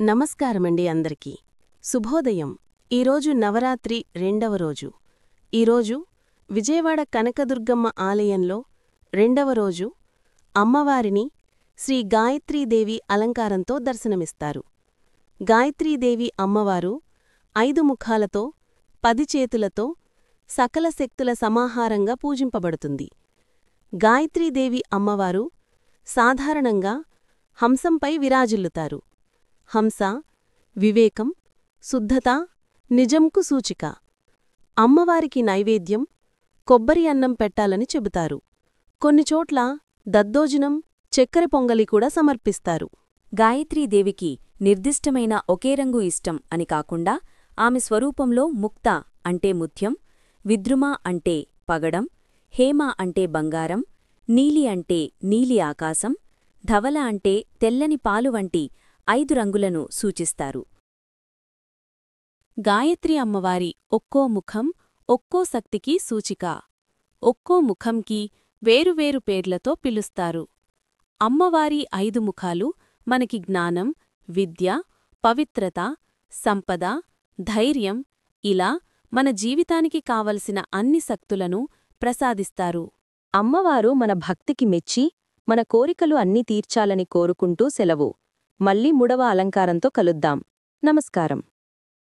నమస్కారమండి అందరికీ. శుభోదయం. ఈరోజు నవరాత్రి రెండవ రోజు. ఈరోజు విజయవాడ కనకదుర్గమ్మ ఆలయంలో రెండవ రోజు అమ్మవారిని శ్రీ గాయత్రీదేవి అలంకారంతో దర్శనమిస్తారు. గాయత్రీదేవి అమ్మవారు 5 ముఖాలతో 10 చేతులతో సకల శక్తుల సమాహారంగా పూజింపబడుతుంది. గాయత్రీదేవి అమ్మవారు సాధారణంగా హంసంపై విరాజిల్లుతారు. హంస వివేకం, శుద్ధత, నిజంకు సూచిక. అమ్మవారికి నైవేద్యం కొబ్బరి అన్నం పెట్టాలని చెబుతారు. కొన్నిచోట్ల దద్దోజనం, చక్కెర పొంగలి కూడా సమర్పిస్తారు. గాయత్రీదేవికి నిర్దిష్టమైన ఒకే రంగు ఇష్టం అని కాకుండా ఆమె స్వరూపంలో ముక్త అంటే ముత్యం, విద్రుమ అంటే పగడం, హేమ అంటే బంగారం, నీలి అంటే నీలి ఆకాశం, ధవల అంటే తెల్లని పాలు వంటి 5 రంగులను సూచిస్తారు. గాయత్రి అమ్మవారి ఒక్కో ముఖం ఒక్కో శక్తికి సూచిక. ఒక్కో ముఖంకి వేరువేరు పేర్లతో పిలుస్తారు. అమ్మవారి 5 ముఖాలు మనకి జ్ఞానం, విద్య, పవిత్రత, సంపద, ధైర్యం ఇలా మన జీవితానికి కావలసిన అన్ని శక్తులను ప్రసాదిస్తారు. అమ్మవారు మన భక్తికి మెచ్చి మన కోరికలు అన్నీ తీర్చాలని కోరుకుంటూ సెలవు. మళ్ళీ 3వ అలంకారంతో కలుద్దాం. నమస్కారం.